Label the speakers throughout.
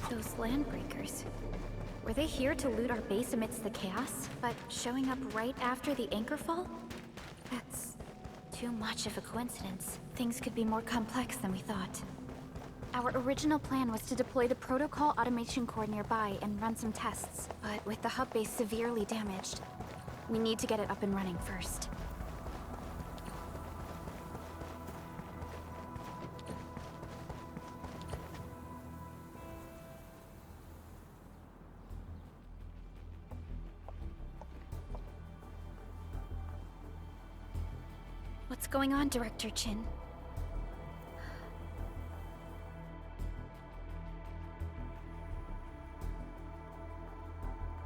Speaker 1: Those landbreakers. Were they here to loot our base amidst the chaos, but showing up right after the anchor fall? That's too much of a coincidence. Things could be more complex than we thought. Our original plan was to deploy the protocol automation core nearby and run some tests, but with the hub base severely damaged, we need to get it up and running first. What's going on, Director Chin?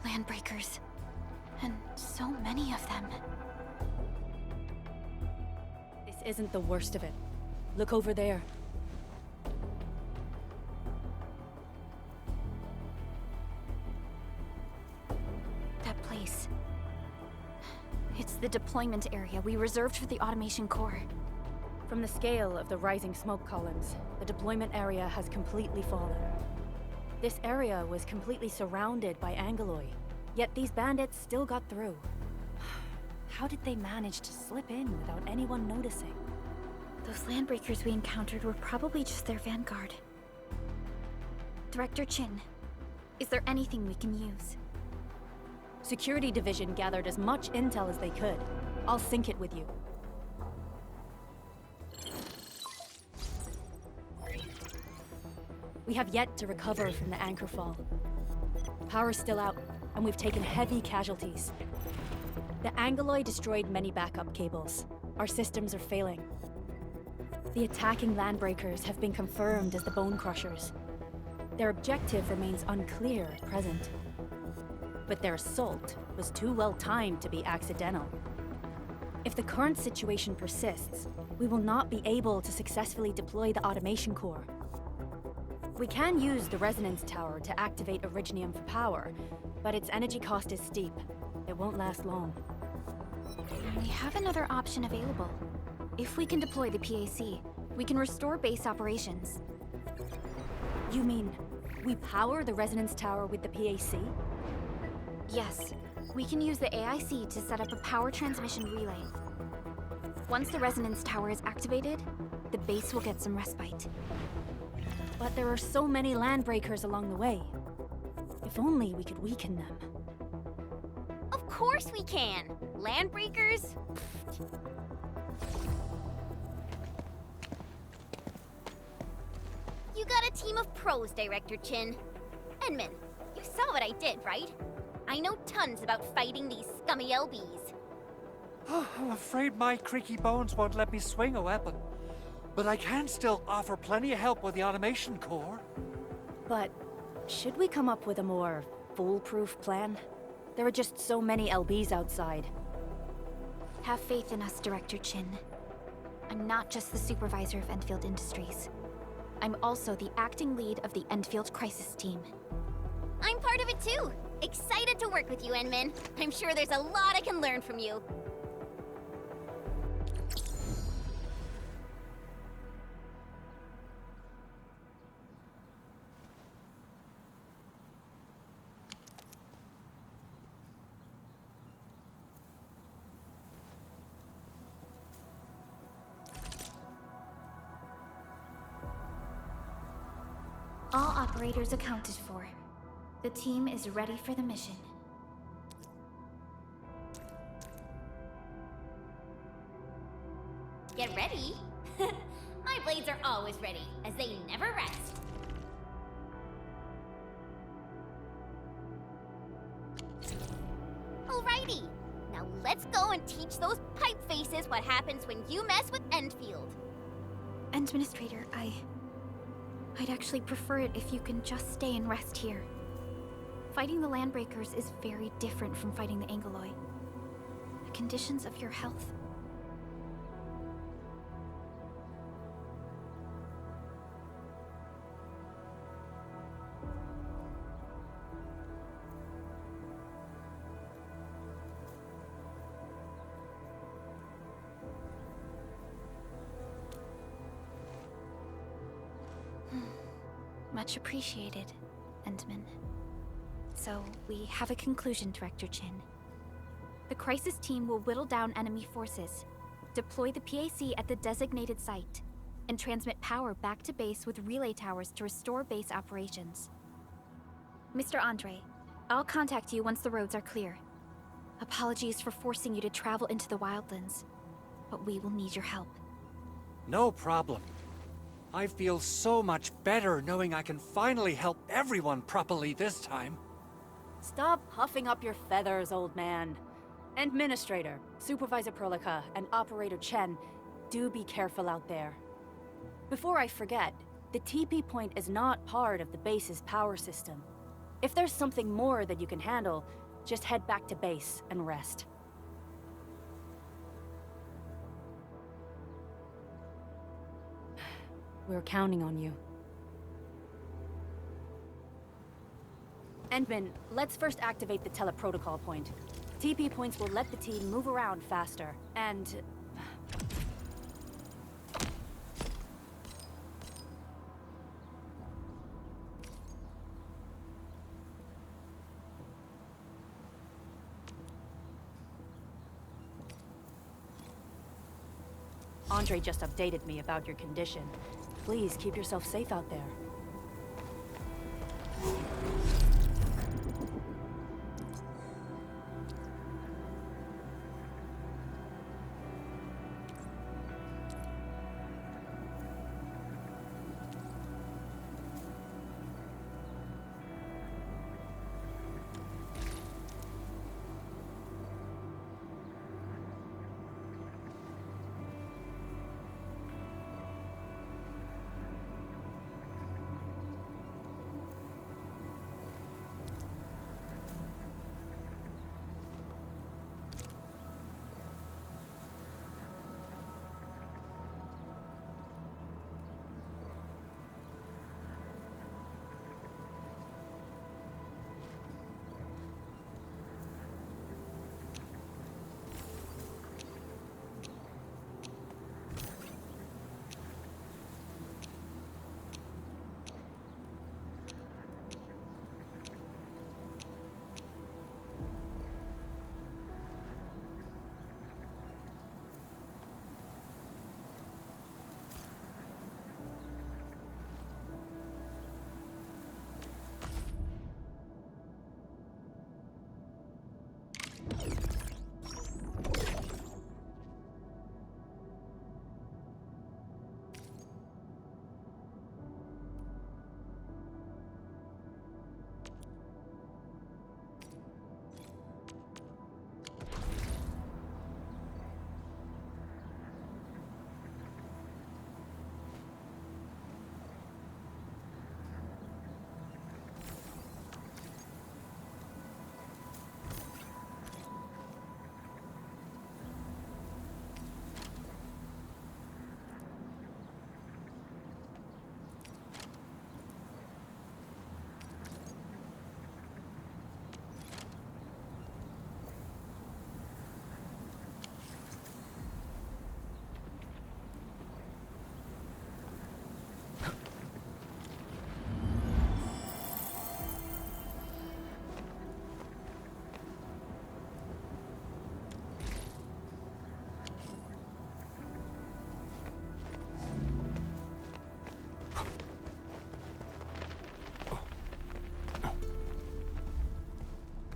Speaker 1: Landbreakers. And so many of them.
Speaker 2: This isn't the worst of it. Look over there.
Speaker 1: That place. It's the deployment area we reserved for the automation core.
Speaker 2: From the scale of the rising smoke columns, the deployment area has completely fallen. This area was completely surrounded by Angeloi, yet these bandits still got through. How did they manage to slip in without anyone noticing?
Speaker 1: Those landbreakers we encountered were probably just their vanguard. Director Chin, is there anything we can use?
Speaker 2: Security Division gathered as much intel as they could. I'll sync it with you. We have yet to recover from the anchor fall. Power's still out, and we've taken heavy casualties. The Angeloi destroyed many backup cables. Our systems are failing. The attacking landbreakers have been confirmed as the Bone Crushers. Their objective remains unclear at present. But their assault was too well timed to be accidental. If the current situation persists, we will not be able to successfully deploy the automation core. We can use the resonance tower to activate Originium for power, but its energy cost is steep. It won't last long.
Speaker 1: We have another option available. If we can deploy the PAC, we can restore base operations.
Speaker 2: You mean, we power the resonance tower with the PAC?
Speaker 1: Yes. We can use the AIC to set up a power transmission relay. Once the resonance tower is activated, the base will get some respite.
Speaker 2: But there are so many landbreakers along the way. If only we could weaken them.
Speaker 3: Of course we can! Landbreakers? You got a team of pros, Director Chin. Enman, you saw what I did, right? I know tons about fighting these scummy LBs.
Speaker 4: I'm afraid my creaky bones won't let me swing a weapon. But I can still offer plenty of help with the automation core.
Speaker 2: But should we come up with a more foolproof plan? There are just so many LBs outside.
Speaker 1: Have faith in us, Director Chin. I'm not just the supervisor of Endfield Industries. I'm also the acting lead of the Endfield Crisis Team.
Speaker 3: I'm part of it too! Excited to work with you, Enman. I'm sure there's a lot I can learn from you.
Speaker 1: All operators accounted for. The team is ready for the mission.
Speaker 3: Get ready? My blades are always ready, as they never rest. Alrighty, now let's go and teach those pipe faces what happens when you mess with Endfield.
Speaker 1: Administrator, I'd actually prefer it if you can just stay and rest here. Fighting the Landbreakers is very different from fighting the Angeloi. The conditions of your health. Much appreciated. Endman. So, we have a conclusion, Director Chin. The crisis team will whittle down enemy forces, deploy the PAC at the designated site, and transmit power back to base with relay towers to restore base operations. Mr. Andre, I'll contact you once the roads are clear. Apologies for forcing you to travel into the wildlands, but we will need your help.
Speaker 4: No problem. I feel so much better knowing I can finally help everyone properly this time.
Speaker 2: Stop puffing up your feathers, old man. Administrator, Supervisor Perlica, and Operator Chen, do be careful out there. Before I forget, the TP point is not part of the base's power system. If there's something more that you can handle, just head back to base and rest. We're counting on you. Endman, let's first activate the teleprotocol point. TP points will let the team move around faster, and... Andre just updated me about your condition. Please keep yourself safe out there.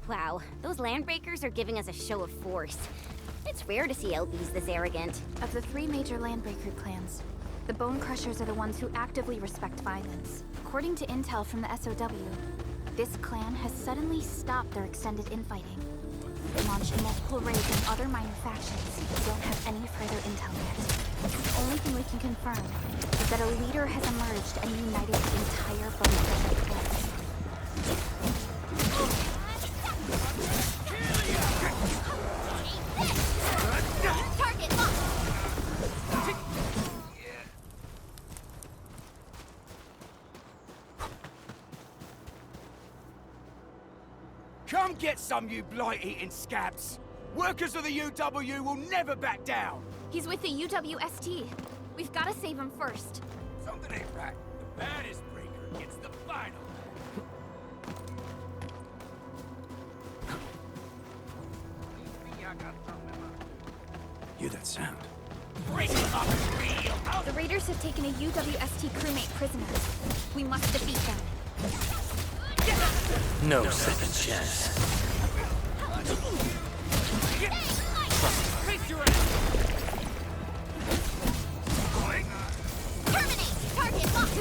Speaker 3: Wow, those landbreakers are giving us a show of force. It's rare to see LBs this arrogant.
Speaker 1: Of the three major Landbreaker clans, the Bone Crushers are the ones who actively respect violence. According to intel from the SOW, this clan has suddenly stopped their extended infighting. They launched multiple raids on other minor factions, but don't have any further intel yet. The only thing we can confirm is that a leader has emerged and united the entire Bone Crusher clan.
Speaker 3: Target locked!
Speaker 5: Come get some, you blight-eating scabs! Workers of the UW will never back down!
Speaker 1: He's with the UWST. We've got to save him first.
Speaker 5: Something ain't right. The baddest breaker gets the final.
Speaker 6: hear that sound?
Speaker 1: The raiders have taken a UWST crewmate prisoner. We must defeat them.
Speaker 6: No second chance.
Speaker 3: Terminate! Target locked!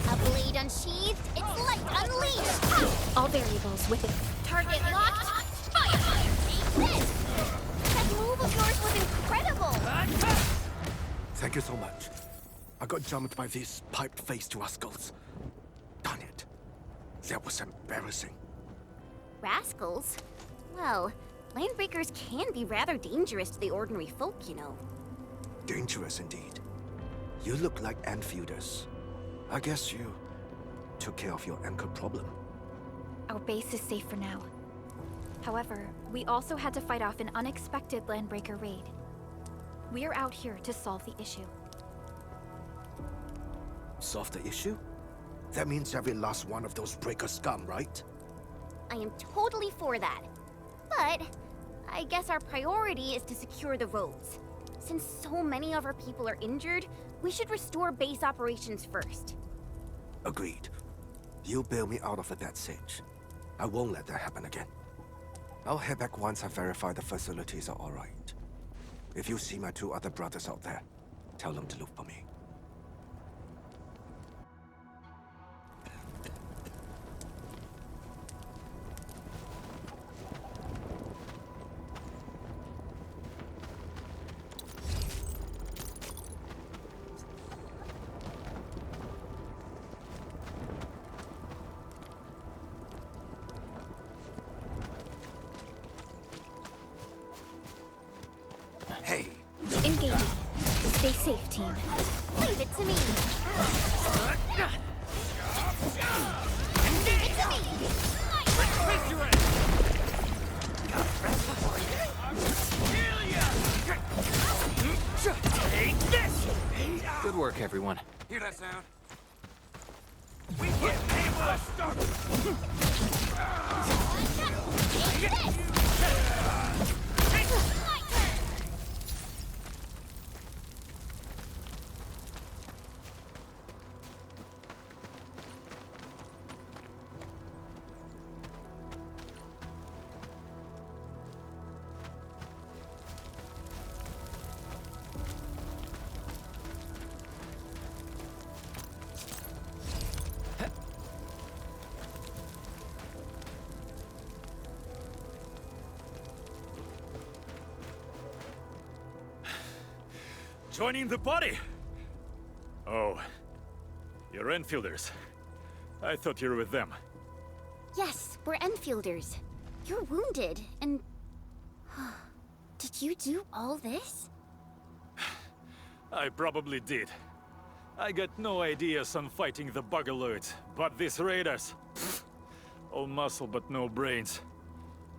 Speaker 3: A blade unsheathed, its light unleashed!
Speaker 1: All variables with it.
Speaker 3: Target locked! Fire! Take this! That move of yours was incredible!
Speaker 7: Thank you so much. I got jumped by these pipe-faced rascals. Darn it. That was embarrassing.
Speaker 3: Rascals? Well, landbreakers can be rather dangerous to the ordinary folk, you know.
Speaker 7: Dangerous indeed. You look like Enfielders. I guess you took care of your anchor problem.
Speaker 1: Our base is safe for now. However, we also had to fight off an unexpected landbreaker raid. We are out here to solve the issue.
Speaker 7: Solve the issue? That means every last one of those breaker scum, right?
Speaker 3: I am totally for that. But I guess our priority is to secure the roads. Since so many of our people are injured, we should restore base operations first.
Speaker 7: Agreed. You bail me out of a death sitch. I won't let that happen again. I'll head back once I verify the facilities are alright. If you see my two other brothers out there, tell them to look for me. Hey,
Speaker 1: Engaging. Stay safe, team.
Speaker 3: Leave it to me. Leave it to me.
Speaker 5: Take this!
Speaker 6: Good work, everyone.
Speaker 5: Hear that sound? We get able to start.
Speaker 3: Take this! My turn!
Speaker 8: Joining the party? Oh, you're Enfielders. I thought you were with them.
Speaker 3: Yes, we're Enfielders. You're wounded, and... Did you do all this?
Speaker 8: I probably did. I got no ideas on fighting the Buggerloids, but these raiders... pfft, all muscle but no brains.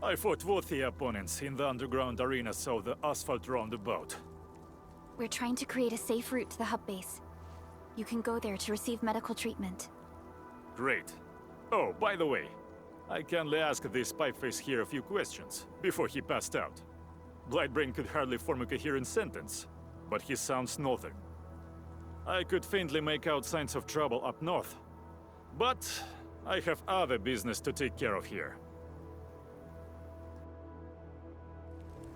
Speaker 8: I fought worthy opponents in the underground arena of the asphalt roundabout.
Speaker 1: We're trying to create a safe route to the hub base. You can go there to receive medical treatment.
Speaker 8: Great. Oh, by the way, I kindly asked this pipeface here a few questions before he passed out. Blightbrain could hardly form a coherent sentence, but he sounds northern. I could faintly make out signs of trouble up north, but I have other business to take care of here.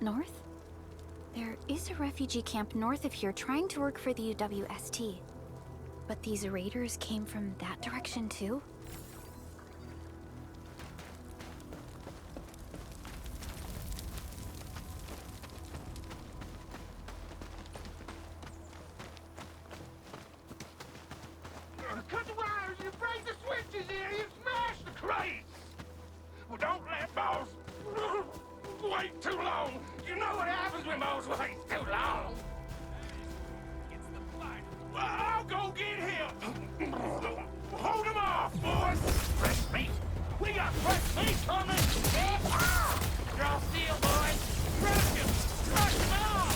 Speaker 1: North? There is a refugee camp north of here trying to work for the UWST. But these raiders came from that direction too?
Speaker 5: He's coming! Draw steel, boys! Crush him! Crush them all!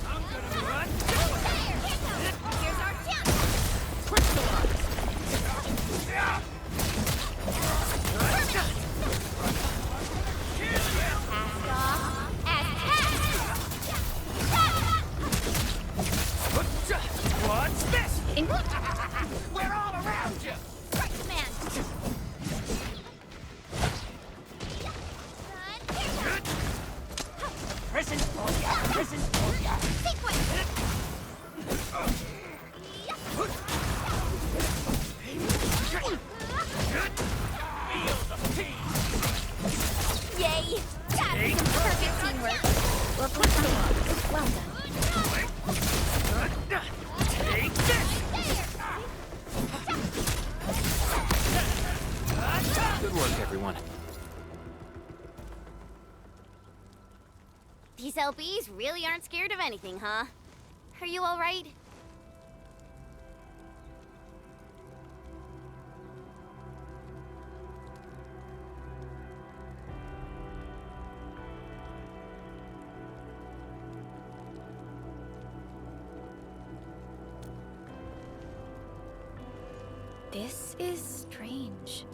Speaker 5: I'm gonna run!
Speaker 3: Here's our chance!
Speaker 5: Crystallize!
Speaker 3: Cast off as cast!
Speaker 5: What's this?
Speaker 3: England?
Speaker 5: We're all around you!
Speaker 3: Right command!
Speaker 5: Prison for ya! Prison for ya!
Speaker 3: Sequence!
Speaker 5: Feel the peace!
Speaker 3: Yay! That's some perfect teamwork!
Speaker 1: Well, well done.
Speaker 5: Take this!
Speaker 6: Good work, everyone.
Speaker 3: These LBs really aren't scared of anything, huh? Are you alright?
Speaker 1: This is strange.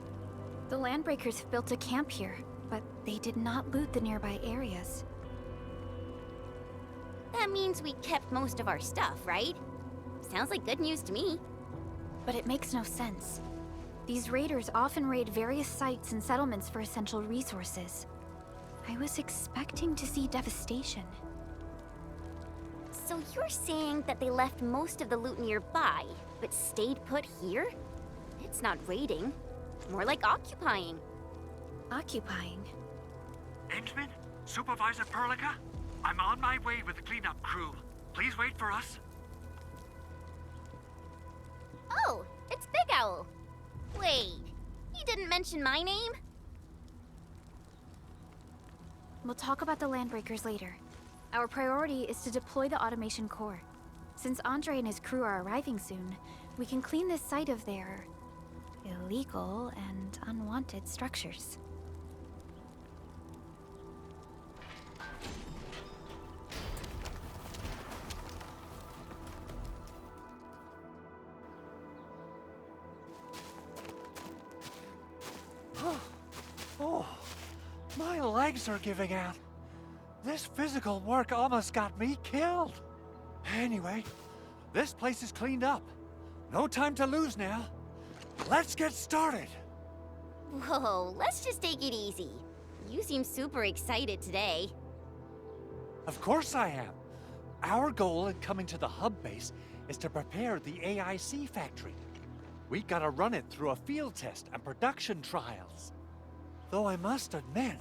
Speaker 1: The Landbreakers have built a camp here, but they did not loot the nearby areas.
Speaker 3: That means we kept most of our stuff, right? Sounds like good news to me.
Speaker 1: But it makes no sense. These raiders often raid various sites and settlements for essential resources. I was expecting to see devastation.
Speaker 3: So you're saying that they left most of the loot nearby, but stayed put here? It's not raiding. More like occupying.
Speaker 1: Occupying?
Speaker 4: Endman? Supervisor Perlica? I'm on my way with the cleanup crew. Please wait for us.
Speaker 3: Oh, it's Big Owl. Wait, he didn't mention my name?
Speaker 1: We'll talk about the Landbreakers later. Our priority is to deploy the automation core. Since Andre and his crew are arriving soon, we can clean this site of their illegal and unwanted structures.
Speaker 4: Oh, my legs are giving out. This physical work almost got me killed. Anyway, this place is cleaned up. No time to lose now. Let's get started.
Speaker 3: Whoa, let's just take it easy. You seem super excited today.
Speaker 4: Of course I am. Our goal in coming to the hub base is to prepare the AIC factory. We gotta run it through a field test and production trials. Though I must admit,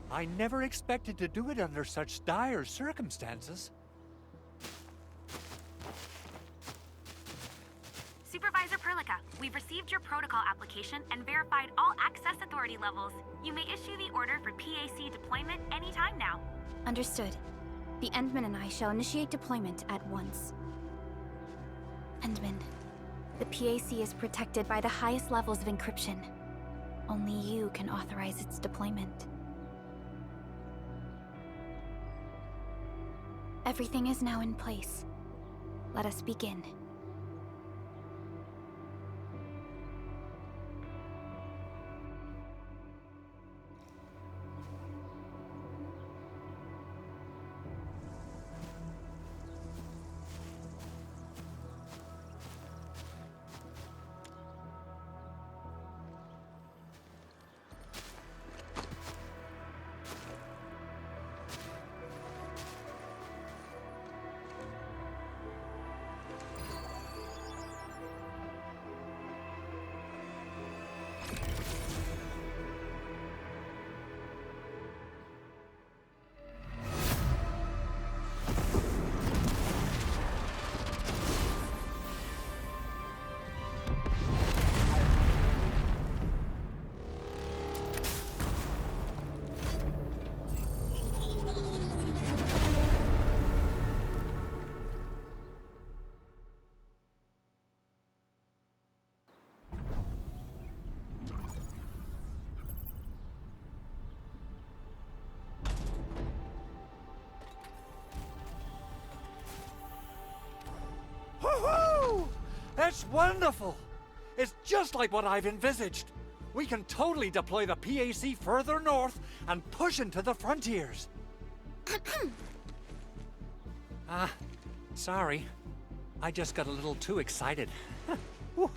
Speaker 4: I never expected to do it under such dire circumstances.
Speaker 9: Supervisor Perlica, we've received your protocol application and verified all access authority levels. You may issue the order for PAC deployment anytime now.
Speaker 1: Understood. The Endman and I shall initiate deployment at once. Endman, the PAC is protected by the highest levels of encryption. Only you can authorize its deployment. Everything is now in place. Let us begin.
Speaker 4: That's wonderful! It's just like what I've envisaged. We can totally deploy the PAC further north and push into the frontiers. Sorry. I just got a little too excited. Whew.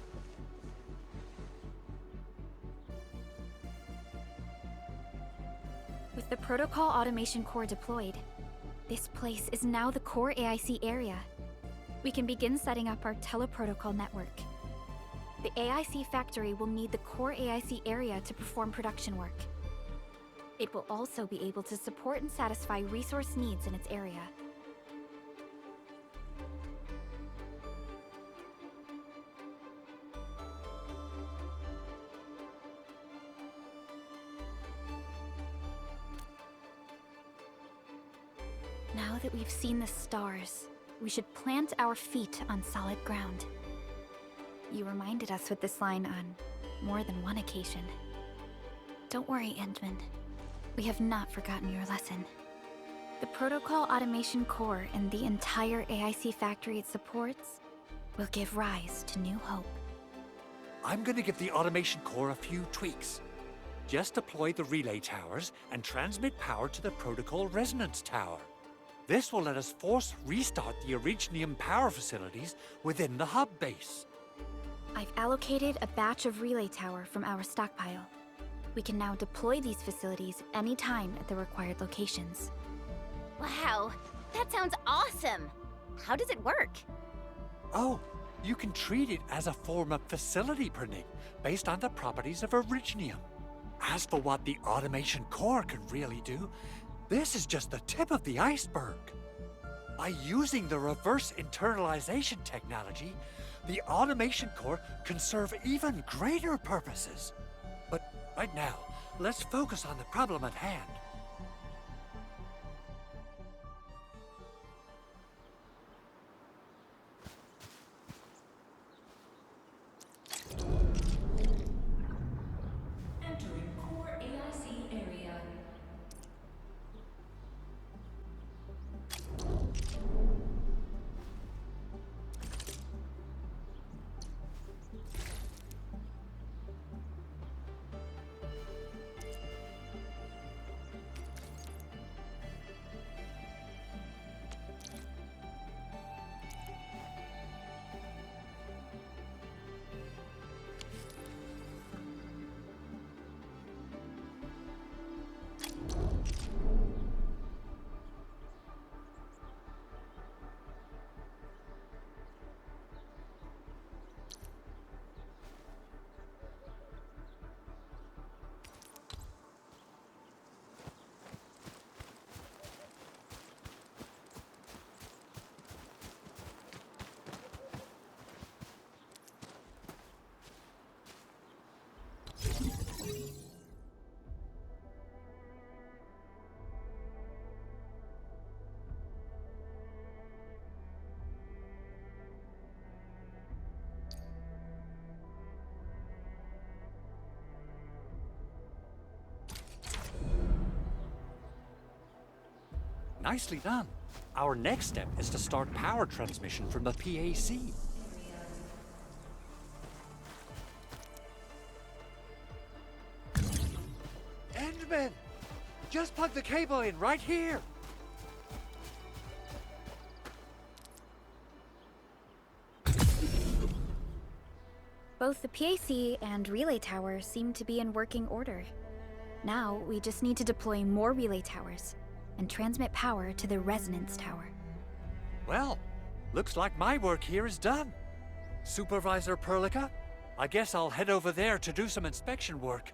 Speaker 1: With the Protocol Automation Core deployed, this place is now the core AIC area. We can begin setting up our teleprotocol network. The AIC factory will need the core AIC area to perform production work. It will also be able to support and satisfy resource needs in its area. Now that we've seen the stars, we should plant our feet on solid ground. You reminded us with this line on more than one occasion. Don't worry, Endman. We have not forgotten your lesson. The Protocol Automation Core and the entire AIC factory it supports will give rise to new hope.
Speaker 4: I'm gonna give the automation core a few tweaks. Just deploy the relay towers and transmit power to the Protocol Resonance Tower. This will let us force restart the Originium power facilities within the hub base.
Speaker 1: I've allocated a batch of relay tower from our stockpile. We can now deploy these facilities anytime at the required locations.
Speaker 3: Wow, that sounds awesome! How does it work?
Speaker 4: Oh, you can treat it as a form of facility printing based on the properties of Originium. As for what the automation core can really do, this is just the tip of the iceberg. By using the reverse internalization technology, the automation core can serve even greater purposes. But right now, let's focus on the problem at hand.
Speaker 10: Entering core AIC area.
Speaker 4: Nicely done. Our next step is to start power transmission from the PAC. Endman! Just plug the cable in right here!
Speaker 1: Both the PAC and relay tower seem to be in working order. Now, we just need to deploy more relay towers and transmit power to the resonance tower.
Speaker 4: Well, looks like my work here is done. Supervisor Perlica, I guess I'll head over there to do some inspection work.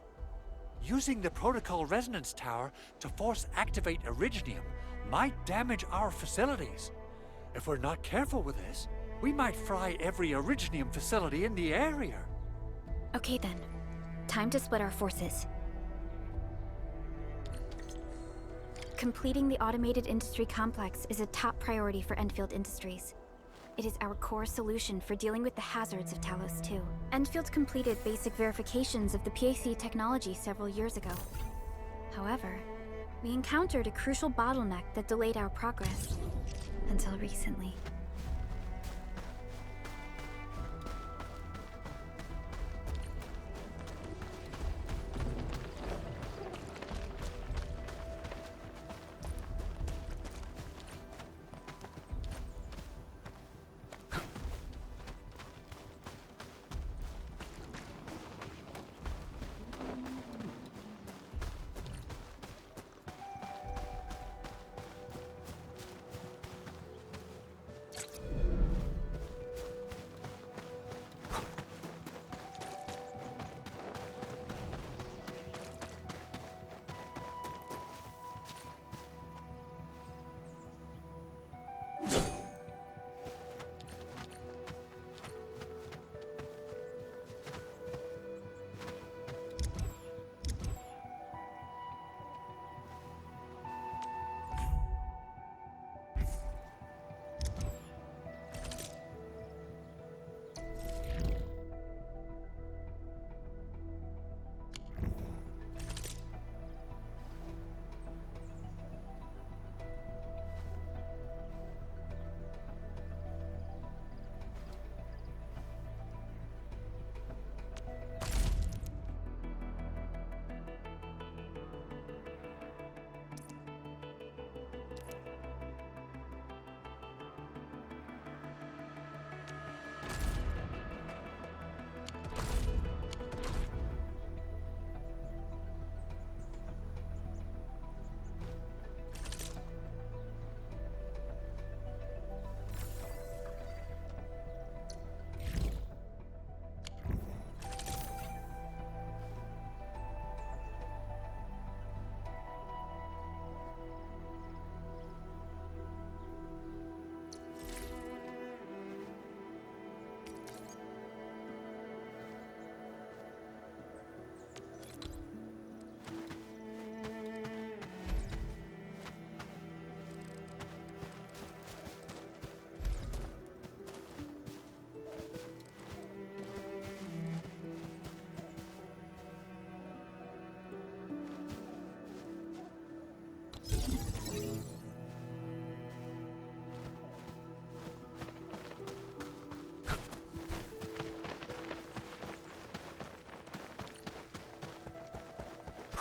Speaker 4: Using the Protocol Resonance Tower to force activate Originium might damage our facilities. If we're not careful with this, we might fry every Originium facility in the area.
Speaker 1: Okay then, time to split our forces. Completing the automated industry complex is a top priority for Endfield Industries. It is our core solution for dealing with the hazards of Talos 2. Endfield completed basic verifications of the PAC technology several years ago. However, we encountered a crucial bottleneck that delayed our progress. Until recently.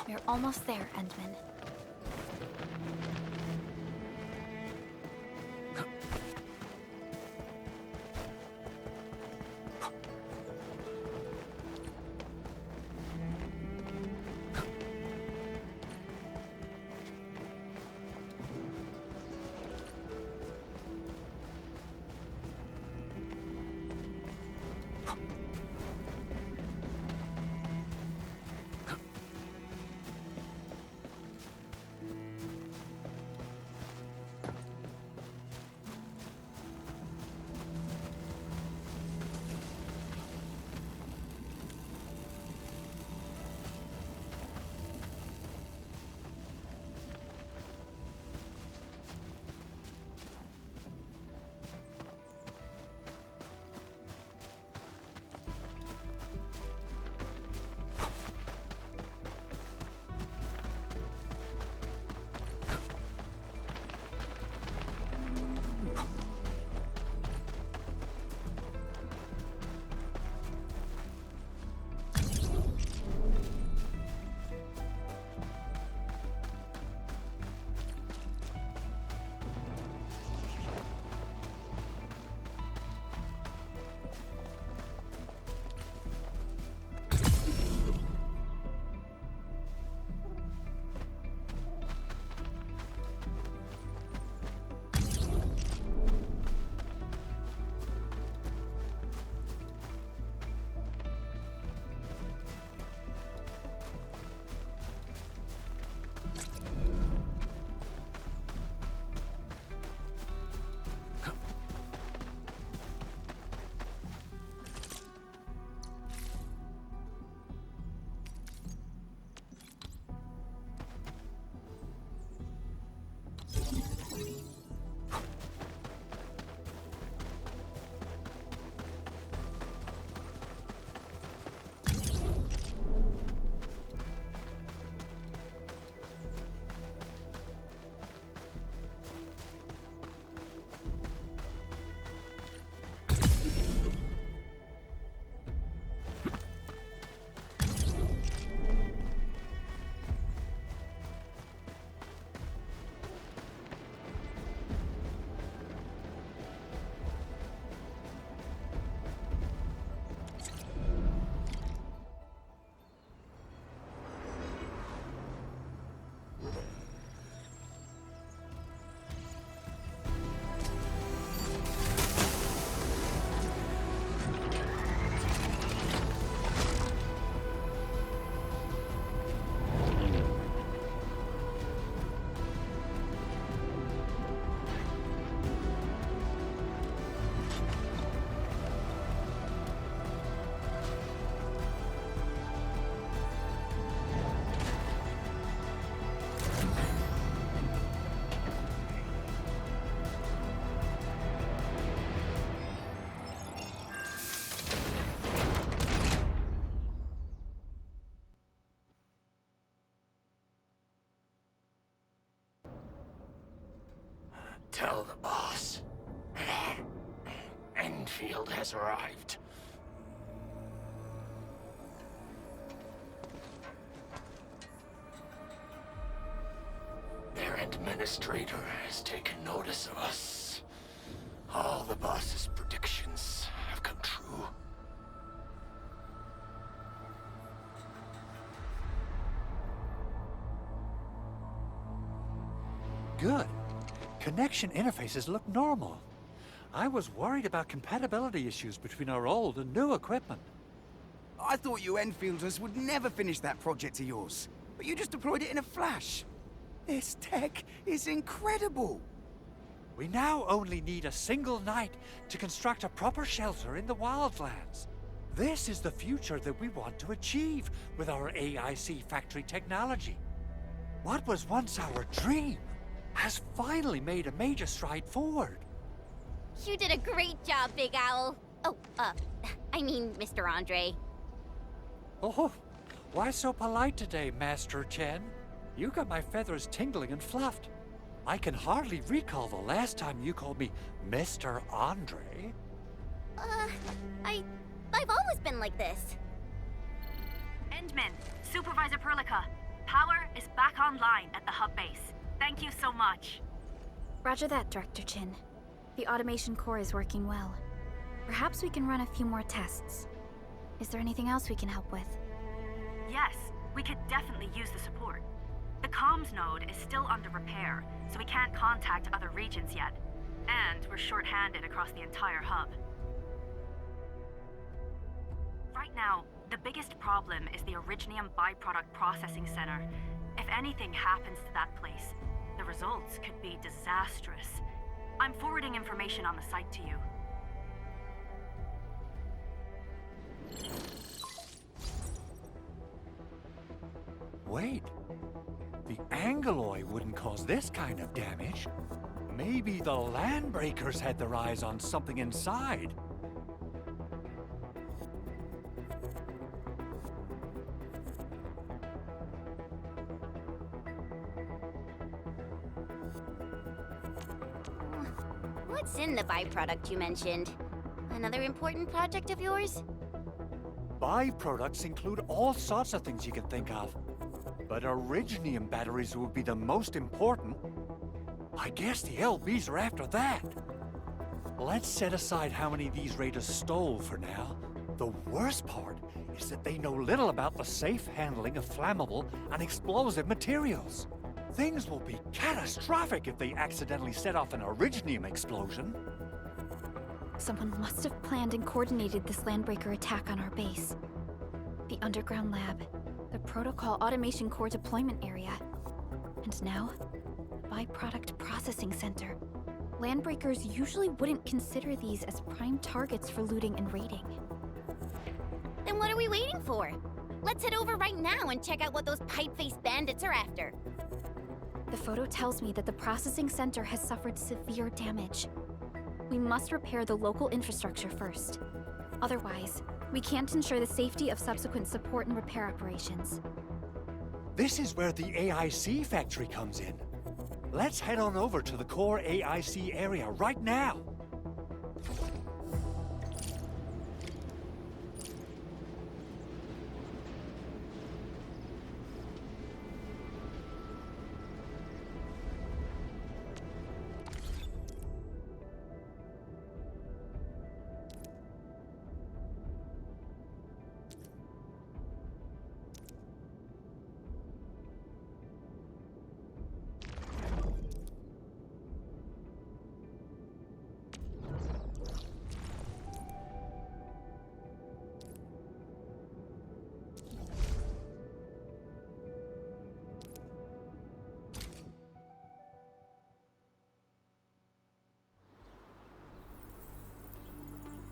Speaker 1: We're almost there, Endman.
Speaker 11: Tell the boss. Endfield has arrived. Their administrator has taken notice of us. All the boss's predictions have come true.
Speaker 4: Good. Connection interfaces look normal. I was worried about compatibility issues between our old and new equipment.
Speaker 5: I thought you Enfielders would never finish that project of yours, but you just deployed it in a flash. This tech is incredible.
Speaker 4: We now only need a single night to construct a proper shelter in the wildlands. This is the future that we want to achieve with our AIC factory technology. What was once our dream has finally made a major stride forward.
Speaker 3: You did a great job, Big Owl. Oh, I mean, Mr. Andre.
Speaker 4: Oh, why so polite today, Master Chen? You got my feathers tingling and fluffed. I can hardly recall the last time you called me Mr. Andre.
Speaker 3: I've always been like this.
Speaker 9: Endman, Supervisor Perlica. Power is back online at the hub base. Thank you so much.
Speaker 1: Roger that, Director Chin. The automation core is working well. Perhaps we can run a few more tests. Is there anything else we can help with?
Speaker 9: Yes, we could definitely use the support. The comms node is still under repair, so we can't contact other regions yet. And we're short-handed across the entire hub. Right now, the biggest problem is the Originium byproduct processing center. If anything happens to that place, the results could be disastrous. I'm forwarding information on the site to you.
Speaker 4: Wait. The Angeloy wouldn't cause this kind of damage. Maybe the Landbreakers had their eyes on something inside.
Speaker 3: What's in the byproduct you mentioned? Another important project of yours?
Speaker 4: Byproducts include all sorts of things you can think of. But Originium batteries would be the most important. I guess the LBs are after that. Let's set aside how many these raiders stole for now. The worst part is that they know little about the safe handling of flammable and explosive materials. Things will be catastrophic if they accidentally set off an Originium explosion.
Speaker 1: Someone must have planned and coordinated this Landbreaker attack on our base. The underground lab, the Protocol Automation Core deployment area, and now, the Byproduct Processing Center. Landbreakers usually wouldn't consider these as prime targets for looting and raiding.
Speaker 3: Then what are we waiting for? Let's head over right now and check out what those pipe-faced bandits are after.
Speaker 1: The photo tells me that the processing center has suffered severe damage. We must repair the local infrastructure first. Otherwise, we can't ensure the safety of subsequent support and repair operations.
Speaker 4: This is where the AIC factory comes in. Let's head on over to the core AIC area right now.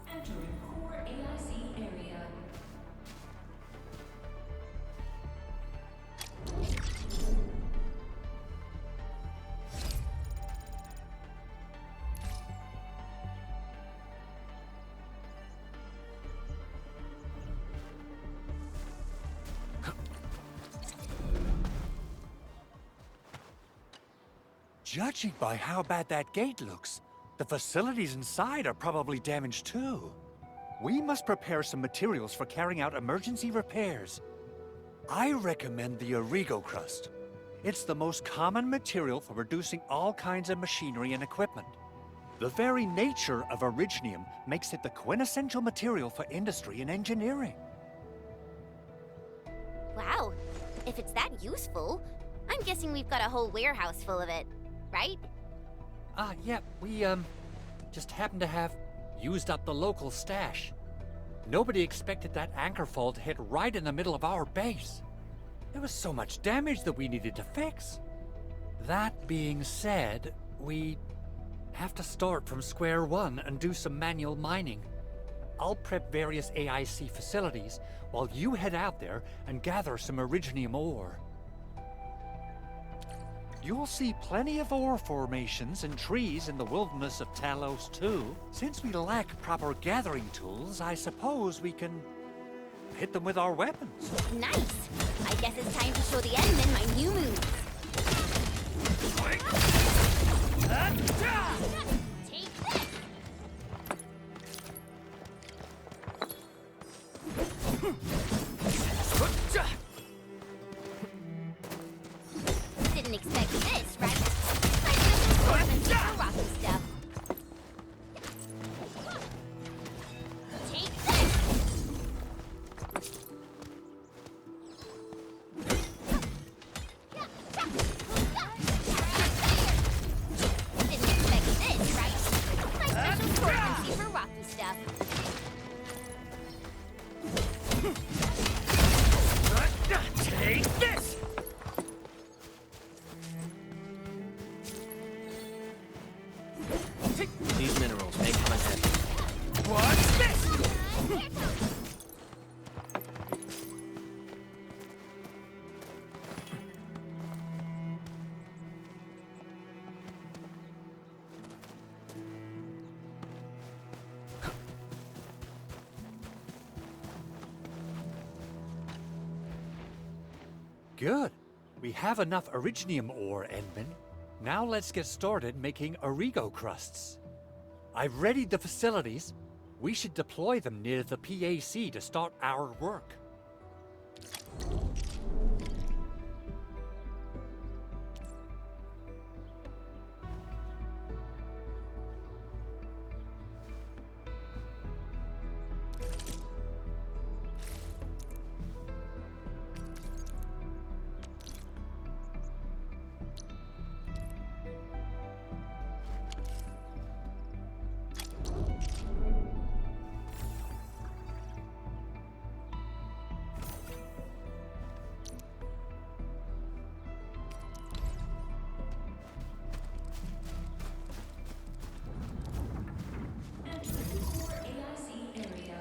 Speaker 10: Entering core AIC area.
Speaker 4: Judging by how bad that gate looks, the facilities inside are probably damaged too. We must prepare some materials for carrying out emergency repairs. I recommend the Origo crust. It's the most common material for producing all kinds of machinery and equipment. The very nature of Originium makes it the quintessential material for industry and engineering.
Speaker 3: Wow, if it's that useful, I'm guessing we've got a whole warehouse full of it, right?
Speaker 4: Yeah, we, just happen to have used up the local stash. Nobody expected that anchor fall to hit right in the middle of our base. There was so much damage that we needed to fix. That being said, we have to start from square one and do some manual mining. I'll prep various AIC facilities while you head out there and gather some Originium ore. You'll see plenty of ore formations and trees in the wilderness of Talos too. Since we lack proper gathering tools, I suppose we can hit them with our weapons.
Speaker 3: Nice! I guess it's time to show the Edmund my new moves. Take this! expect this, right? Like special swordsmanship for rocky stuff. Take this! Didn't expect this, right? Like special swordsmanship for rocky stuff.
Speaker 11: Take this!
Speaker 6: These minerals may come in handy.
Speaker 11: What's this?
Speaker 4: Good. We have enough Originium ore, Edmund. Now let's get started making Origo crusts. I've readied the facilities. We should deploy them near the PAC to start our work.
Speaker 10: Enter the core AIC area.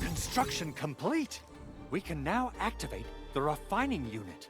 Speaker 4: Construction complete. We can now activate the refining unit.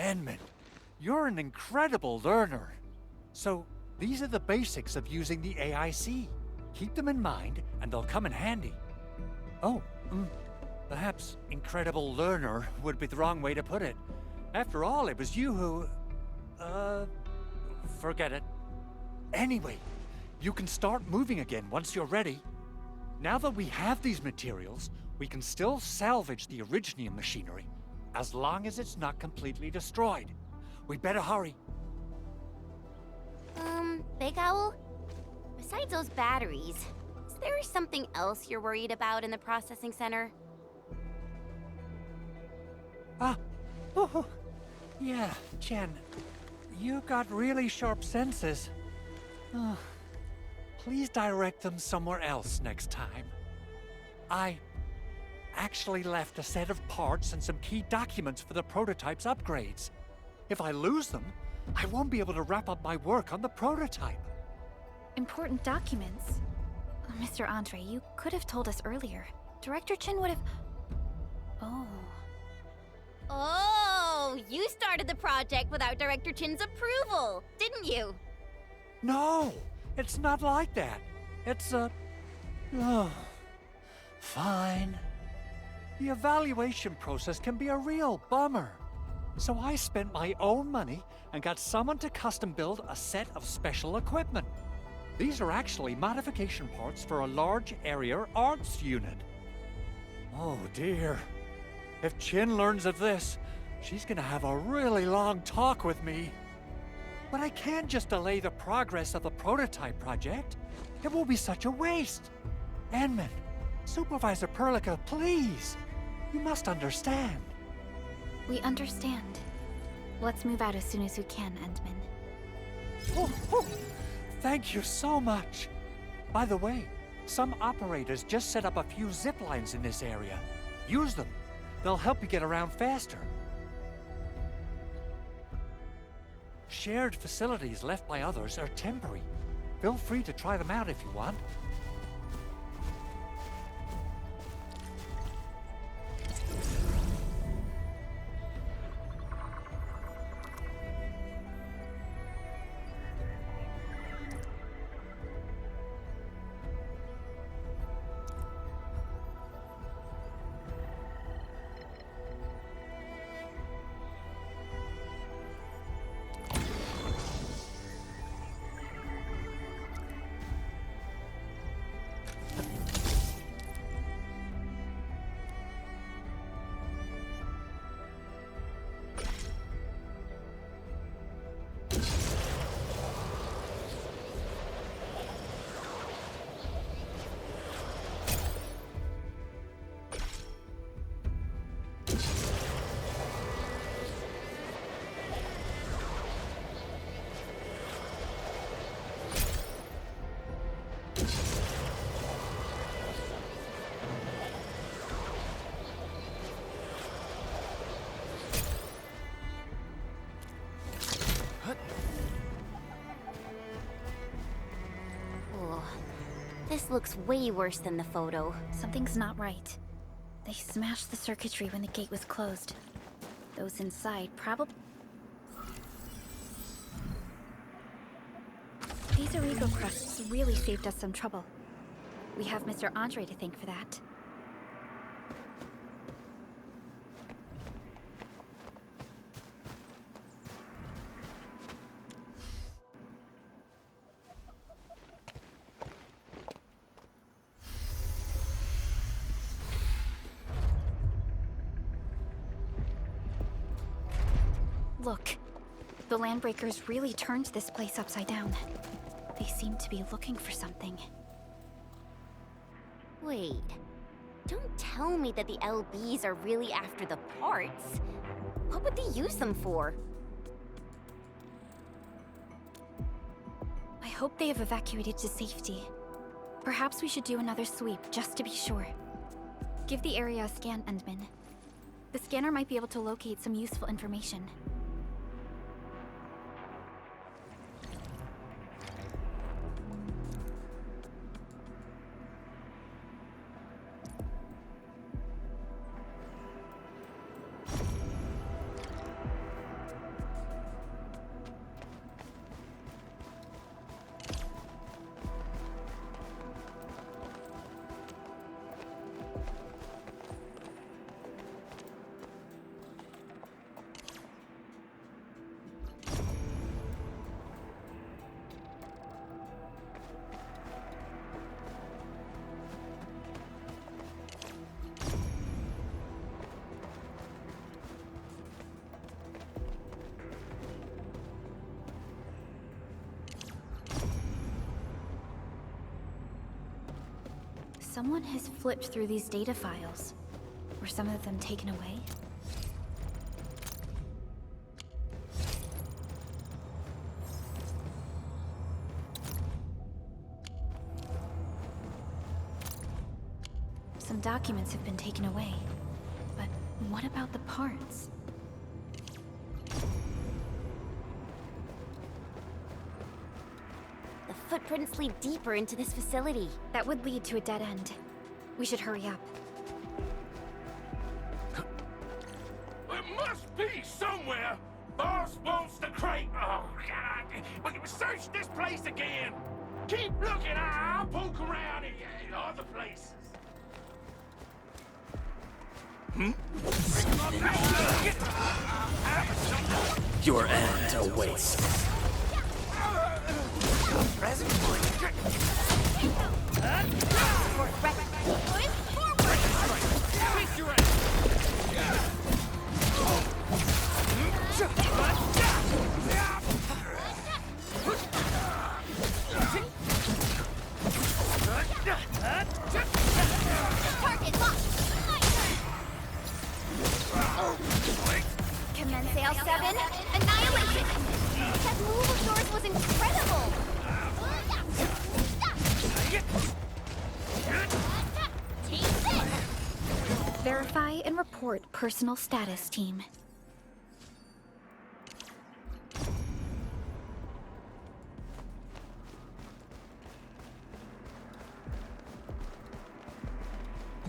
Speaker 4: Edmund, you're an incredible learner. So, these are the basics of using the AIC. Keep them in mind, and they'll come in handy. Oh, perhaps incredible learner would be the wrong way to put it. After all, it was you who... forget it. Anyway, you can start moving again once you're ready. Now that we have these materials, we can still salvage the Originium machinery, as long as it's not completely destroyed. We better hurry.
Speaker 3: Big Owl? Besides those batteries, is there something else you're worried about in the processing center?
Speaker 4: Yeah, Jen. You got really sharp senses. Please direct them somewhere else next time. I actually left a set of parts and some key documents for the prototype's upgrades. If I lose them, I won't be able to wrap up my work on the prototype.
Speaker 1: Important documents? Mr. Andre, you could have told us earlier. Director Chin would have... Oh.
Speaker 3: Oh, you started the project without Director Chin's approval, didn't you?
Speaker 4: No, it's not like that. It's fine. The evaluation process can be a real bummer. So I spent my own money and got someone to custom build a set of special equipment. These are actually modification parts for a large area arts unit. Oh dear. If Chin learns of this, she's gonna have a really long talk with me. But I can't just delay the progress of the prototype project. It will be such a waste. Edmund, Supervisor Perlica, please. You must understand.
Speaker 1: We understand. Let's move out as soon as we can, Endman.
Speaker 4: Thank you so much. By the way, some operators just set up a few zip lines in this area. Use them. They'll help you get around faster. Shared facilities left by others are temporary. Feel free to try them out if you want.
Speaker 3: This looks way worse than the photo.
Speaker 1: Something's not right. They smashed the circuitry when the gate was closed. Those inside probably... These Origo crusts really saved us some trouble. We have Mr. Andre to thank for that. Look, the Landbreakers really turned this place upside down. They seem to be looking for something.
Speaker 3: Wait, don't tell me that the LBs are really after the parts. What would they use them for?
Speaker 1: I hope they have evacuated to safety. Perhaps we should do another sweep, just to be sure. Give the area a scan, Endman. The scanner might be able to locate some useful information. Someone has flipped through these data files. Were some of them taken away? Some documents have been taken away. But what about the parts?
Speaker 3: The footprints lead deeper into this facility.
Speaker 1: That would lead to a dead end. We should hurry up.
Speaker 11: There must be somewhere! Boss wants the crate! Oh, God! We can search this place again! Keep looking! I'll poke around in other places.
Speaker 6: Your end awaits.
Speaker 3: Target locked! Commence L7, annihilation! That move of yours was incredible!
Speaker 1: Verify and report personal status, team.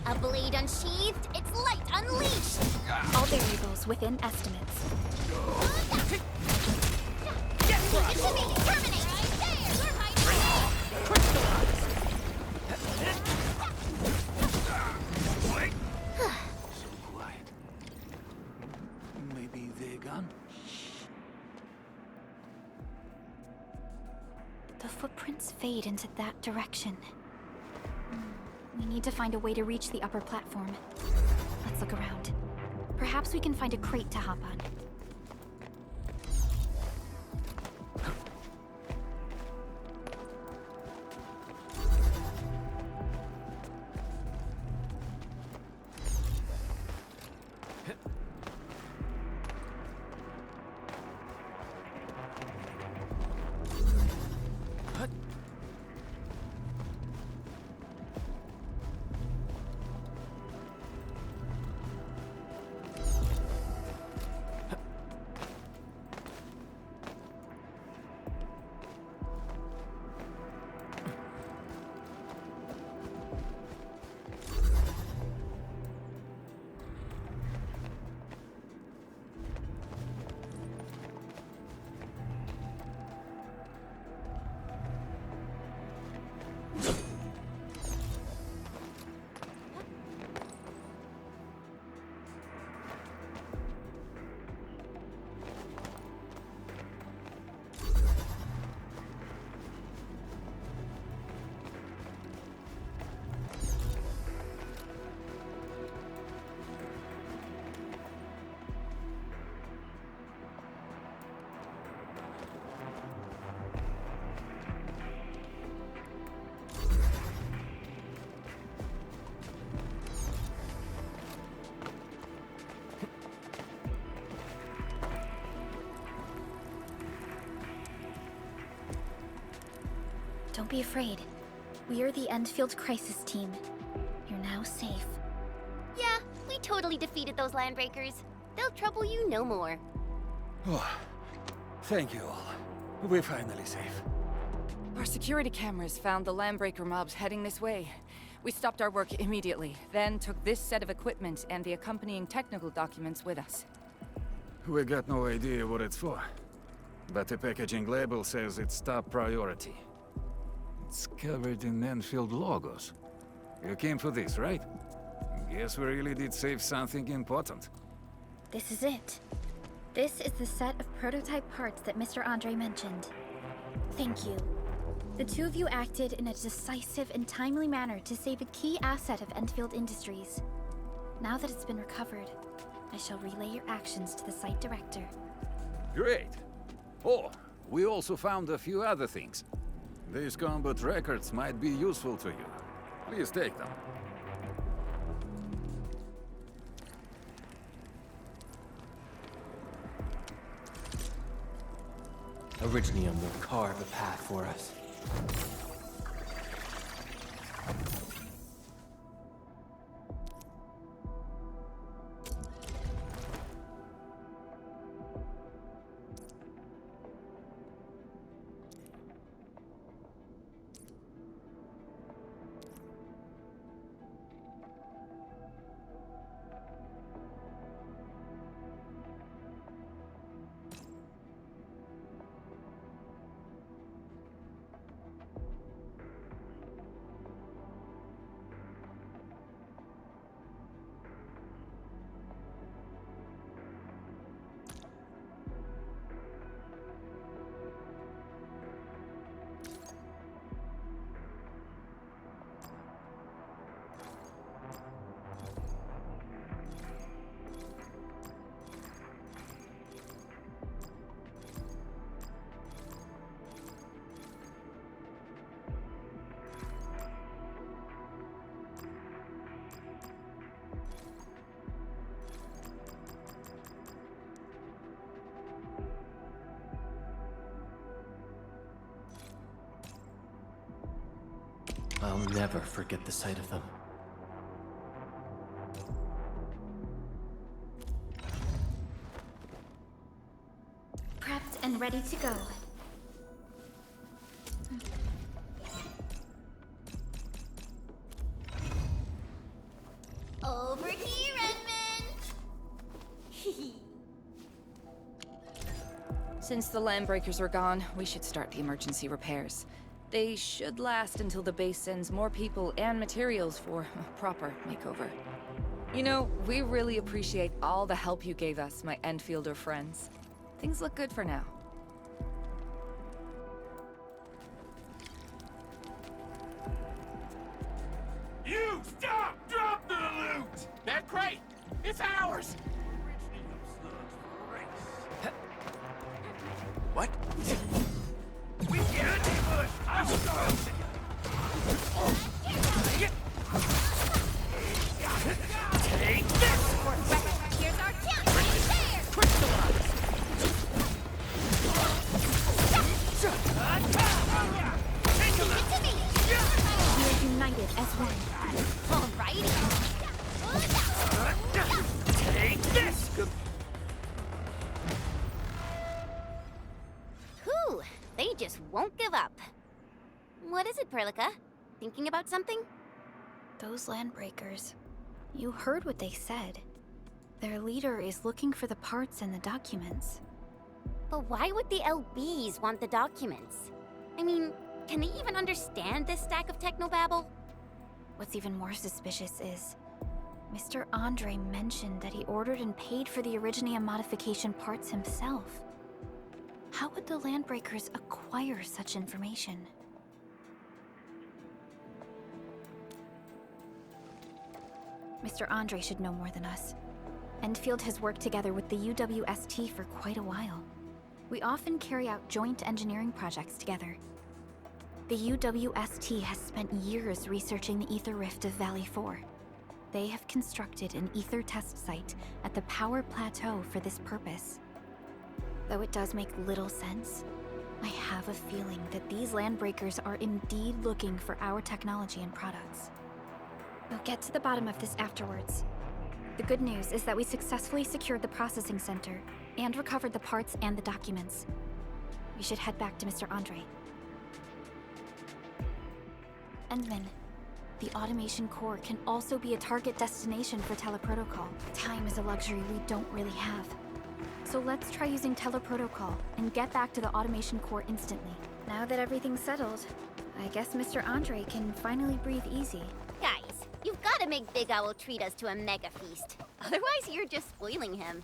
Speaker 3: A blade unsheathed, its light unleashed!
Speaker 1: All variables within estimates.
Speaker 3: It should be terminate! Right there! We're hiding!
Speaker 5: So quiet. Maybe they're gone?
Speaker 1: The footprints fade into that direction. We need to find a way to reach the upper platform. Let's look around. Perhaps we can find a crate to hop on. Don't be afraid. We are the Endfield crisis team. You're now safe.
Speaker 3: Yeah, we totally defeated those landbreakers. They'll trouble you no more.
Speaker 5: Oh, thank you all. We're finally safe.
Speaker 12: Our security cameras found the landbreaker mobs heading this way. We stopped our work immediately, then took this set of equipment and the accompanying technical documents with us.
Speaker 13: We got no idea what it's for. But the packaging label says it's top priority. It's covered in Enfield logos. You came for this, right? Guess we really did save something important.
Speaker 1: This is it. This is the set of prototype parts that Mr. Andre mentioned. Thank you. The two of you acted in a decisive and timely manner to save a key asset of Endfield Industries. Now that it's been recovered, I shall relay your actions to the site director.
Speaker 13: Great! Oh, we also found a few other things. These combat records might be useful to you. Please take them.
Speaker 6: Originium will carve a path for us. I'll never forget the sight of them.
Speaker 1: Prepped and ready to go.
Speaker 3: Over here, Edmund!
Speaker 12: Since the Landbreakers are gone, we should start the emergency repairs. They should last until the base sends more people and materials for a proper makeover. You know, we really appreciate all the help you gave us, my Endfielder friends. Things look good for now.
Speaker 11: You stop! Drop the loot! That crate! It's ours!
Speaker 7: What?
Speaker 11: We get it, Bush! I'm sorry! Take this!
Speaker 3: Here's our chance right there! Leave it to me!
Speaker 1: We're united as one.
Speaker 3: Alrighty!
Speaker 11: Take this!
Speaker 3: Whew, they just won't give up. What is it, Perlica? Thinking about something?
Speaker 1: Those Landbreakers. You heard what they said. Their leader is looking for the parts and the documents.
Speaker 3: But why would the LBs want the documents? I mean, can they even understand this stack of technobabble?
Speaker 1: What's even more suspicious is Mr. Andre mentioned that he ordered and paid for the Originium modification parts himself. How would the Landbreakers acquire such information? Mr. Andre should know more than us. Endfield has worked together with the UWST for quite a while. We often carry out joint engineering projects together. The UWST has spent years researching the ether rift of Valley 4. They have constructed an ether test site at the power plateau for this purpose. Though it does make little sense, I have a feeling that these Landbreakers are indeed looking for our technology and products. We'll get to the bottom of this afterwards. The good news is that we successfully secured the processing center and recovered the parts and the documents. We should head back to Mr. Andre. Endman, the automation core can also be a target destination for teleprotocol. Time is a luxury we don't really have. So let's try using teleprotocol and get back to the automation core instantly. Now that everything's settled, I guess Mr. Andre can finally breathe easy.
Speaker 3: Guys, you've got to make Big Owl treat us to a mega feast. Otherwise, you're just spoiling him.